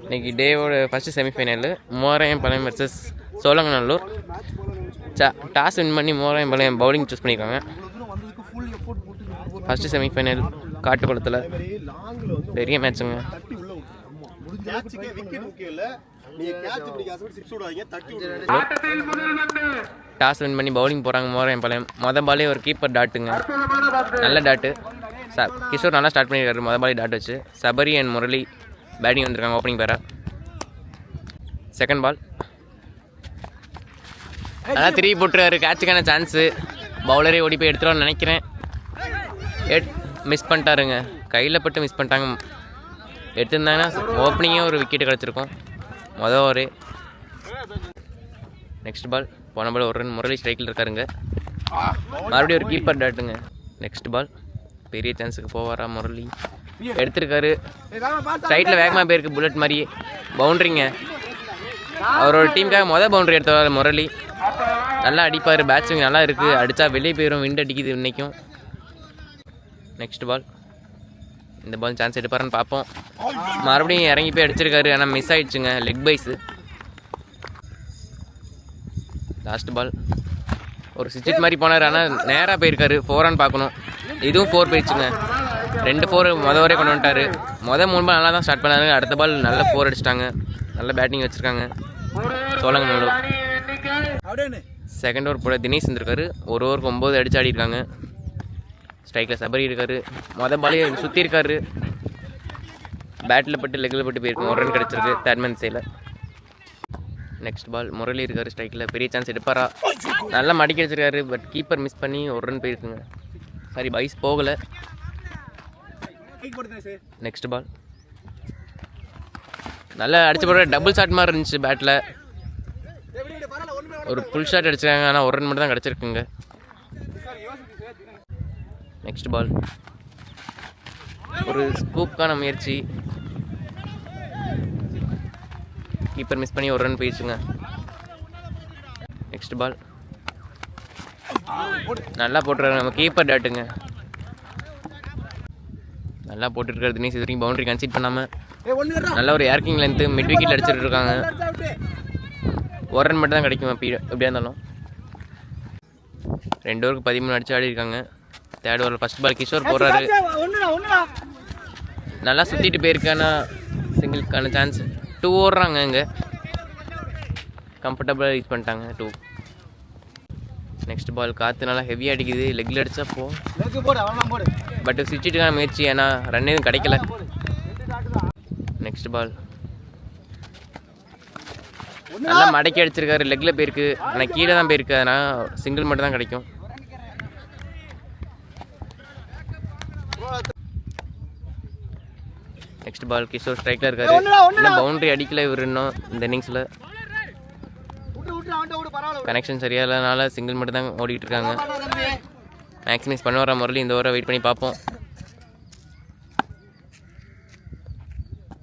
இன்னைக்கு டேவோட first semifinal Morayampalayam versus Cholanganallur. Toss win பண்ணி மோராயம்பாளையம் பவுலிங் சூஸ் பண்ணியிருக்காங்க. ஃபஸ்ட்டு செமிஃபைனல் காட்டுக்குளத்தில் பெரிய மேட்சுங்க. டாஸ் வின் பண்ணி பவுலிங் போகிறாங்க மோராயம்பாளையம். மொதல் பாலே ஒரு கீப்பர் டாட்டுங்க, நல்ல டாட்டு. கிஷோர் நல்லா ஸ்டார்ட் பண்ணியிருக்காரு மொதல் பாலே டாட் வச்சு. சபரி அண்ட் முரளி பேட்டிங் வந்திருக்காங்க ஓப்பனிங் பேரா. செகண்ட் பால் நல்லா திருப்பி போட்டுருக்காரு, கேட்சுக்கான சான்ஸு. பவுலரே ஓடி போய் எடுத்துருவான்னு நினைக்கிறேன். மிஸ் பண்ணிட்டாருங்க, கையில் பட்டு மிஸ் பண்ணிட்டாங்க. எடுத்திருந்தாங்கன்னா ஓப்பனிங்கே ஒரு விக்கெட்டு கிடச்சிருக்கும் மொதல் ஓவரே. நெக்ஸ்ட் பால் போன பால் ஒரு ரன், முரளி ஸ்ட்ரைக்கில் இருக்காருங்க. மறுபடியும் ஒரு கீப்பர் டாட்டுங்க. நெக்ஸ்ட் பால் பெரிய சான்ஸுக்கு போவாரா முரளி, எடுத்திருக்காரு. ஸ்ட்ரைட்டில் வேகமாக போயிருக்கு புல்லட் மாதிரி, பவுண்ட்ரிங்க. அவரோட டீமுக்காக மொதல் பவுண்ட்ரி எடுத்தவர் முரளி. நல்லா அடிப்பார், பேட்ஸ்விங் நல்லா இருக்குது, அடித்தா வெளியே போயிடும், விண்ட் அடிக்குது இன்றைக்கும். நெக்ஸ்ட் பால், இந்த பால் சான்ஸ் எடுப்பாருன்னு பார்ப்போம். மறுபடியும் இறங்கி போய் அடிச்சிருக்காரு, ஆனால் மிஸ் ஆகிடுச்சுங்க, லெக் பைஸு. லாஸ்ட் பால் ஒரு சிக்ஸ் மாதிரி போனார், ஆனால் நேராக போயிருக்காரு. 4 பார்க்கணும், இதுவும் 4 போயிடுச்சுங்க. 2 4 மொதல் வரையும் கொண்டு வந்துட்டார். மொதல் 3 பால் நல்லா தான் ஸ்டார்ட் பண்ணாரு, அடுத்த பால் நல்ல 4 அடிச்சிட்டாங்க. நல்ல பேட்டிங் வச்சுருக்காங்க சோழங்கநல்லூர். செகண்ட் ஓவர் போட தினேஷ் இருந்திருக்காரு. ஒரு ஓவருக்கு 9 அடிச்சு ஆடி இருக்காங்க. ஸ்ட்ரைக்கில் சபரி இருக்காரு. மொதல் பாலே சுற்றி இருக்காரு, பேட்டில் பட்டு லெக்கில் பட்டு போயிருக்கு. 1 ரன் கிடச்சிருக்கு தேர்ட்மேன் சைடில். நெக்ஸ்ட் பால் முரளி இருக்காரு ஸ்ட்ரைக்கில், பெரிய சான்ஸ் எடுப்பாரா, நல்லா மடிக்க வச்சிருக்காரு. பட் கீப்பர் மிஸ் பண்ணி 1 ரன் போயிருக்குங்க. சாரி, பைஸ் போகலை. நெக்ஸ்ட் பால் நல்லா அடிச்சு போடுற, டபுள் ஷாட் மாதிரி இருந்துச்சு பேட்டில். ஒரு ஃபுல் ஷாட் அடிச்சிருக்காங்க, ஆனால் 1 ரன் மட்டும் தான் கிடச்சிருக்குங்க. நெக்ஸ்ட் பால் ஒரு ஸ்கூப்கான முயற்சி, கீப்பர் மிஸ் பண்ணி 1 ரன் போயிடுச்சுங்க. நெக்ஸ்ட் பால் நல்லா போட்டுருக்காரு நம்ம கீப்பர் டாட்டுங்க, நல்லா போட்டுருக்காரு தினேஷ். இது வரைக்கும் பவுண்டரி கன்சீட் பண்ணாமல் நல்ல ஒரு ஏர்க்கிங் லென்த்து, மிட் விக்கெட் அடிச்சுட்டு இருக்காங்க. 1 ரன் மட்டும் தான் கிடைக்கும் எப்படியா இருந்தாலும். 2 ஓவருக்கு 13 அடிச்சு ஆடி இருக்காங்க. Third over first ball Kishore போடுறாரு, நல்லா சுற்றிட்டு போயிருக்கானா சிங்கிள்க்கான சான்ஸ். 2 ஓடுறாங்க, இங்கே கம்ஃபர்டபுளாக ரீச் பண்ணிட்டாங்க 2. நெக்ஸ்ட் பால் காற்று நல்லா ஹெவியாக அடிக்குது, லெக்கில் அடித்தா போ, பட் சுவிட்சிட்டுக்கான முயற்சி, ஏன்னா ரன் எதுவும் கிடைக்கல. நெக்ஸ்ட் பால் நல்லா மடக்கி அடிச்சிருக்காரு, லெக்கில் போயிருக்கு, ஆனால் கீழே தான் போயிருக்கு, அதனால் சிங்கிள் மட்டும் தான் கிடைக்கும். நெக்ஸ்ட் பால் கிஷோர் ஸ்ட்ரைக்கில் இருக்காரு, இன்னும் பவுண்டரி அடிக்கல இவர் இன்னும் இந்த இன்னிங்ஸில். கனெக்ஷன் சரியாக இல்லைனால சிங்கிள் மட்டும் தான் ஓடிட்டு இருக்காங்க. மேக்ஸிமைஸ் பண்ண வர முரளி இந்த ஓவரை வெயிட் பண்ணி பார்ப்போம்.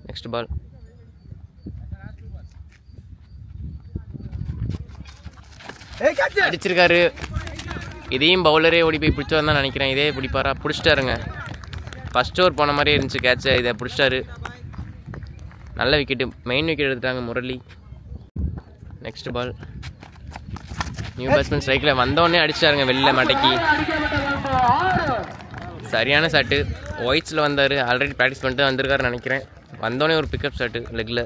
நெக்ஸ்ட் பால் அடிச்சிருக்காரு, இதையும் பவுலரே ஓடி போய் பிடிச்சி வந்தான் நினைக்கிறேன். இதே பிடிப்பாரா, பிடிச்சிட்டாருங்க. ஃபஸ்ட் ஓவர் போன மாதிரியே இருந்துச்சு கேட்சை, இதை பிடிச்சிட்டாரு. நல்ல விக்கெட்டு, மெயின் விக்கெட் எடுத்துட்டாங்க Murali. Next ball new batsman ஸ்ட்ரைக்கில் வந்தோடனே அடிச்சிட்டாருங்க வெளில மடக்கி. சரியான ஷாட்டு, ஒயிட்ஸில் வந்தார், ஆல்ரெடி ப்ராக்டிஸ் பண்ணிட்டு வந்திருக்காருன்னு நினைக்கிறேன். வந்தோடனே ஒரு பிக்கப் ஷாட்டு லெக்கில்.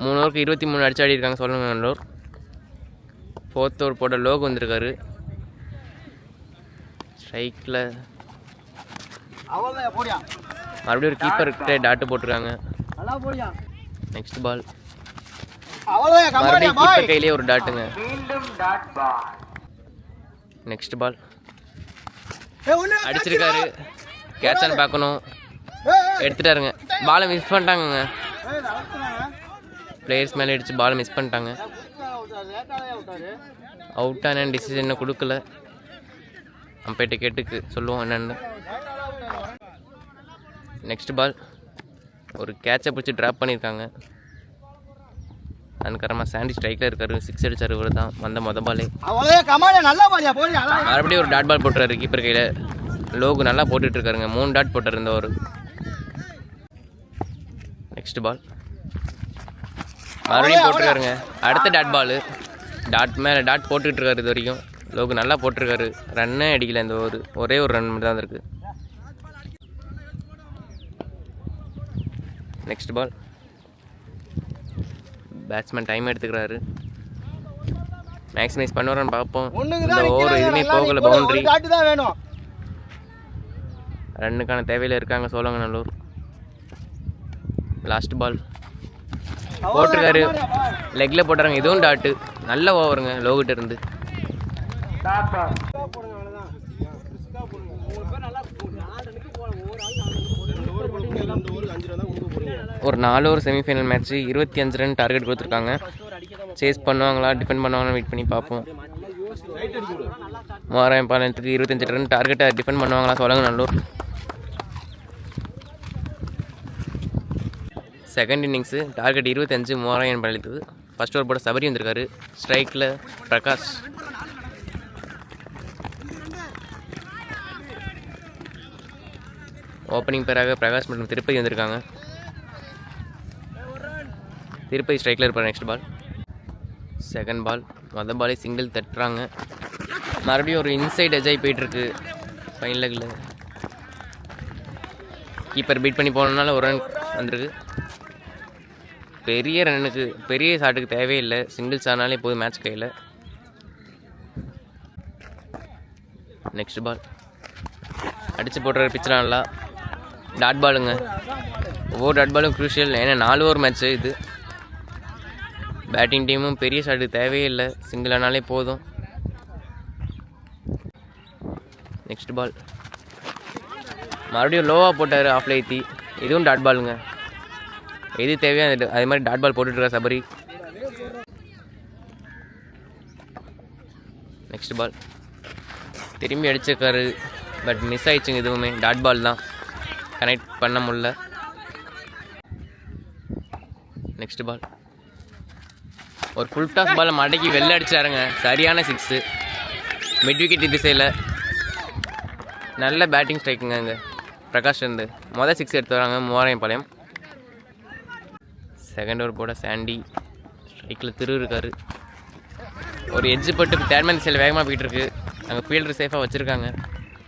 3 ஓவருக்கு 23 அடிச்சு ஆடி இருக்காங்க சோழங்கநல்லூர். 4th ஓவர் போட லோக் வந்திருக்காரு ஸ்ட்ரைக்கில். மறுபடியும் ஒரு கீப்பர் டாட்டு போட்டிருக்காங்க. நெக்ஸ்ட் பால் மறுபடியும் கீப்பர் கையிலே ஒரு டாட்டுங்க. நெக்ஸ்ட் பால் அடிச்சிருக்காரு, கேட்சான்னு பார்க்கணும், எடுத்துட்டாருங்க. பாலை மிஸ் பண்ணிட்டாங்க, பிளேயர்ஸ் மேலே அடிச்சு பாலை மிஸ் பண்ணிட்டாங்க. அவுட்டான டிசிஷன் இன்னும் கொடுக்கல, அம்பைட்ட கேட்டுக்கு சொல்லுவோம் என்னென்னு. நெக்ஸ்ட் பால் ஒரு கேட்சை பிடிச்சி ட்ராப் பண்ணியிருக்காங்க. அதுக்கப்புறமா சாண்டி ஸ்ட்ரைக்கில் இருக்காரு, 6 அடிச்சார் இவர் தான் வந்த மொதல் பாலே. மறுபடியும் ஒரு டாட் பால் போட்டுறாரு கீப்பர் கையில். லோகு நல்லா போட்டுட்ருக்காருங்க, 3 டாட் போட்டார் இந்த ஒரு. நெக்ஸ்ட் பால் மறுபடியும் போட்டிருக்காருங்க. அடுத்த டாட் பால். டாட் மேலே டாட் போட்டுக்கிட்டு இருக்காரு. இது வரைக்கும் லோக்கு நல்லா போட்டிருக்காரு. ரன்னே அடிக்கல. இந்த ஒரே ஒரு ரன் மட்டும் தான் இருக்குது. Next ball. பேட்ஸ்மேன் டைம் எடுத்துக்கிறாரு. மேக்ஸிமைஸ் பண்ணுவாரான்னு பார்ப்போம். இந்த ஓவர் எதுவுமே போகலை. பவுண்டரி. ரன்னுக்கான தேவையில் இருக்காங்க சோழங்கநல்லூர். லாஸ்ட் பால் போட்டிருக்காரு. லெக்கில் போட்டுறாங்க. இதுவும் டாட்டு. நல்ல ஓவருங்க லோகிட்ட இருந்து. ஒரு 4 over semifinal match. 25 run target கொடுத்துருக்காங்க. சேஸ் பண்ணுவாங்களா டிஃபெண்ட் பண்ணுவாங்களான்னு வெயிட் பண்ணி பார்ப்போம். மாராயம்பாளையத்துக்கு 25 ரன் டார்கெட்டை டிஃபெண்ட் பண்ணுவாங்களா சோழங்கநல்லூர். செகண்ட் இன்னிங்ஸு டார்கெட் 25 மாராயம்பாளையத்துக்கு. ஃபர்ஸ்ட் ஓவர் போட சபரி வந்திருக்காரு. ஸ்ட்ரைக்கில் பிரகாஷ். ஓப்பனிங் பேராக பிரகாஷ் மற்றும் திருப்பதி வந்திருக்காங்க. திருப்பதி ஸ்ட்ரைக்கில் இருப்பார். Next ball. Second ball. மொதல் பாலே சிங்கிள் தட்டுறாங்க. மறுபடியும் ஒரு இன்சைட் எஜாய் போயிட்டுருக்கு ஃபைன் லெக்கில். கீப்பர் பீட் பண்ணி போனதுனால ஒரு ரன் வந்திருக்கு. பெரிய ரன்னுக்கு பெரிய ஷாட்டுக்கு தேவையில்லை. சிங்கிள்ஸ் ஆனாலே போதும் மேட்ச் கையில். Next ball. அடித்து போடுற பிச்சர் நல்லா. டாட் பாலுங்க. ஒவ்வொரு டாட் பாலும் க்ரூஷியல். ஏன்னா 4 ஓவர் மேட்ச்சு இது. பேட்டிங் டீமும் பெரிய ஷாட்டுக்கு தேவையே இல்லை. சிங்கிள் ஆனாலே போதும். Next ball. மறுபடியும் லோவாக போட்டார். ஆஃப் லைத்தி. இதுவும் டாட் பாலுங்க. எது தேவையோ அதே மாதிரி டாட் பால் போட்டுட்ருக்கா சபரி. Next ball. திரும்பி அடிச்சிருக்காரு. பட் மிஸ் ஆயிடுச்சுங்க. இதுவுமே டாட் பால் தான். கனெக்ட் பண்ண முடியல. Next ball. ஒரு ஃபுல் டாஸ் பால் மடக்கி வெளில அடிச்சாருங்க. சரியான 6. மிட் விக்கெட் திசையில். நல்ல பேட்டிங் ஸ்ட்ரைக்குங்க இங்கே பிரகாஷ் இருந்து. மொதல் 6 எடுத்து வராங்க மாராயம்பாளையம். செகண்ட் ஓவர் போட சாண்டி. ஸ்ட்ரைக்கில் இருக்காரு. ஒரு எட்ஜு பட்டு தேர்ட்மேன் திசையில் வேகமாக போயிட்டு இருக்கு. அங்கே ஃபீல்டர் சேஃபாக வச்சுருக்காங்க.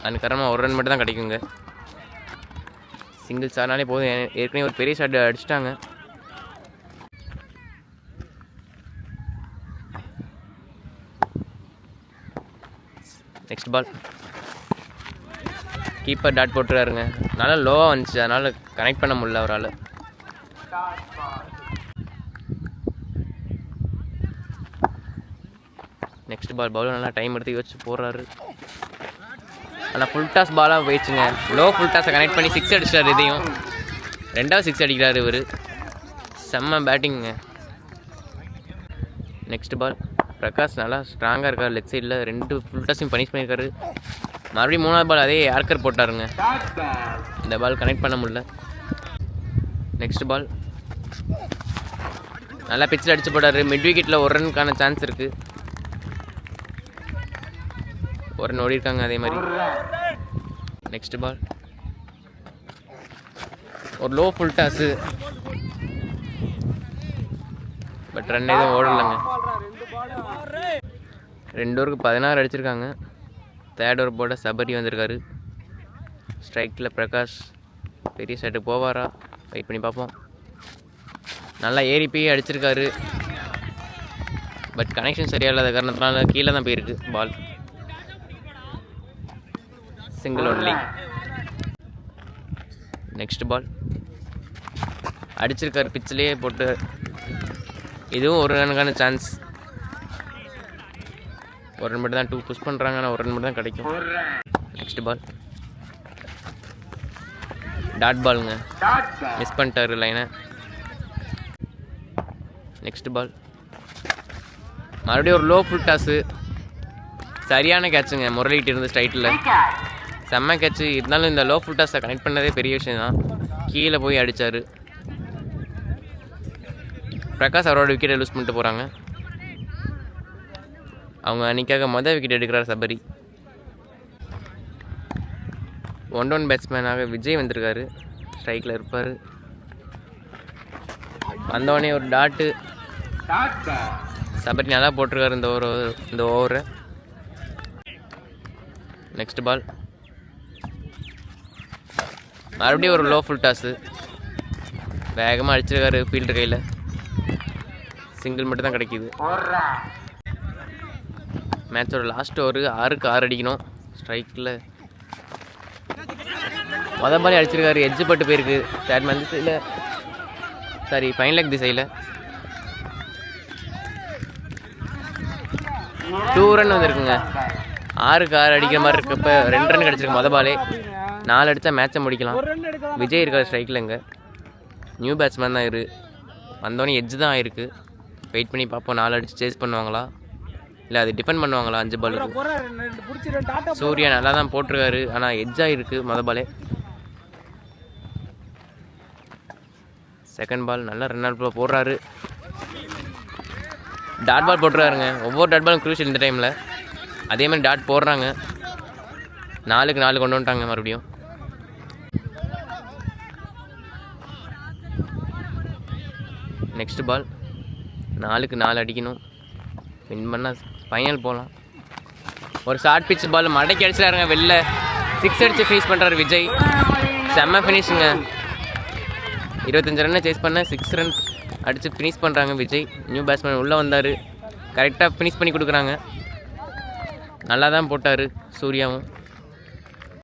அதுக்கு காரணமாக ஒரு ரன் மட்டும் தான் கிடைக்குங்க. சிங்கிள்ஸ் ஆனாலே போதும். ஏற்கனவே ஒரு பெரிய ஷாட் அடிச்சிட்டாங்க. Next ball. கீப்பர் டாட் போட்டுருக்காருங்க. நல்லா லோவாக வந்துச்சு. அதனால் கனெக்ட் பண்ண முடியல அவரால். Next ball. பவுலர் நல்லா டைம் எடுத்து யோசிச்சு போடுறாரு. ஆனால் ஃபுல் டாஸ் பாலாக போயிடுச்சுங்க. லோ ஃபுல் டாஸை கனெக்ட் பண்ணி 6 அடிச்சிட்டார். இதையும் 2வது 6 அடிக்கிறார் இவர். செம்ம பேட்டிங்க. நெக்ஸ்ட் பால். பிரகாஷ் நல்லா ஸ்ட்ராங்காக இருக்கார். லெக் சைடில் 2 ஃபுல் டாஸையும் பனிஷ் பண்ணியிருக்காரு. மறுபடியும் 3வது பால் அதே யார்கர் போட்டாருங்க. இந்த பால் கனெக்ட் பண்ண முடியல. Next ball. நல்லா பிச்சில் அடிச்சு போட்டார். மிட் விக்கெட்டில் ஒரு ரனுக்கான சான்ஸ் இருக்குது. ஒரு ரன் ஓடி இருக்காங்க அதே மாதிரி. Next ball. ஒரு low full toss. But run எதுவும் ஓடலைங்க. 2 ஓவருக்கு 16 அடிச்சிருக்காங்க. தேர்ட் ஓவர் போட சபரி வந்திருக்காரு. ஸ்ட்ரைக்கில் பிரகாஷ். பெரிய ஷாட்டுக்கு போவாரா வெயிட் பண்ணி பார்ப்போம். நல்லா ஏறி போய் அடிச்சிருக்காரு. பட் கனெக்ஷன் சரியாக இல்லாத காரணத்தினால கீழே தான் போயிருக்கு ball. Single only. Next ball. அடிச்சிருக்காரு பிச்சிலேயே போட்டு. இதுவும் ஒரு ரனுக்கான சான்ஸ். ஒரு ரன் மட்டும் தான் 2 புஷ் பண்ணுறாங்க. ஆனால் ஒரு ரன் மட்டும் தான் கிடைக்கும். Next ball. டாட் பாலுங்க. மிஸ் பண்ணிட்டாரு லைனை. Next ball. மறுபடியும் ஒரு லோ ஃபுல் டாஸு. சரியான கேட்சுங்க முரளிகிட்ட இருந்து ஸ்ட்ரைட்டில். செம்ம கேட்சு. இருந்தாலும் இந்த லோ ஃபுல் டாஸை கனெக்ட் பண்ணதே பெரிய விஷயம் தான். கீழே போய் அடித்தார். பிரகாஷ் அவரோட விக்கெட்டை லூஸ் பண்ணிட்டு போகிறாங்க. அவங்க அன்றைக்காக மொதல் விக்கெட் எடுக்கிறார் சபரி. 1-1 பேட்ஸ்மேனாக விஜய் வந்திருக்காரு. ஸ்ட்ரைக்கில் இருப்பார். வந்தவொடனே ஒரு டாட்டு. சபரி நல்லா போட்டிருக்காரு இந்த ஓவரை. நெக்ஸ்ட் பால் மறுபடியும் ஒரு லோ ஃபுல் டாஸு. வேகமாக அடிச்சிருக்காரு ஃபீல்டர் கையில். சிங்கிள் மட்டும் தான் கிடைக்கிது. மேட்சோட லாஸ்ட் ஓவர் 6க்கு 6 அடிக்கணும். ஸ்ட்ரைக்கில் பாலே அடிச்சிருக்காரு. எட்ஜு பட்டு போயிருக்கு பேட்மேன் திசையில், சாரி ஃபைன் லெக் திசையில். 2 ரன் வந்துருக்குங்க. 6க்கு 6 அடிக்கிற மாதிரி இருக்கப்போ 2 ரன் கிடச்சிருக்கு பாலே. 4 அடித்தா மேட்சை முடிக்கலாம். விஜய் இருக்கார் ஸ்ட்ரைக்கில். இங்கே நியூ பேட்ஸ்மேன் தான் வந்தோடனே எட்ஜு தான் ஆயிருக்கு. வெயிட் பண்ணி பார்ப்போம் 4 அடித்து சேஸ் பண்ணுவாங்களா இல்லை அது டிஃபெண்ட் பண்ணுவாங்களா. 5 பாலுக்கு சூர்யா நல்லா தான் போட்டிருக்காரு, ஆனால் எட்ஜாக இருக்குது பாலே. செகண்ட் பால் நல்லா 2 நாள் போடுறாரு. டாட் பால் போட்டுருக்காருங்க. ஒவ்வொரு டாட் பாலும் க்ரூஷியல் இந்த டைமில். அதே மாதிரி டாட் போடுறாங்க. 4க்கு 4 கொண்டு வந்துட்டாங்க மறுபடியும். நெக்ஸ்ட் பால் 4க்கு 4 அடிக்கணும். வின் பண்ணால் ஃபைனல் போகலாம். ஒரு ஷார்ட் பிட்ச் பால் மடக்கி அடிச்சிடாருங்க வெளில. 6 அடித்து ஃபினிஷ் பண்ணுறாரு விஜய். செம்ம ஃபினிஷுங்க. 25 ரன்னை சேஸ் பண்ண 6 ரன் அடித்து ஃபினிஷ் பண்ணுறாங்க விஜய். நியூ பேட்ஸ்மேன் உள்ளே வந்தார், கரெக்டாக ஃபினிஷ் பண்ணி கொடுக்குறாங்க. நல்லா தான் போட்டார் சூர்யாவும்.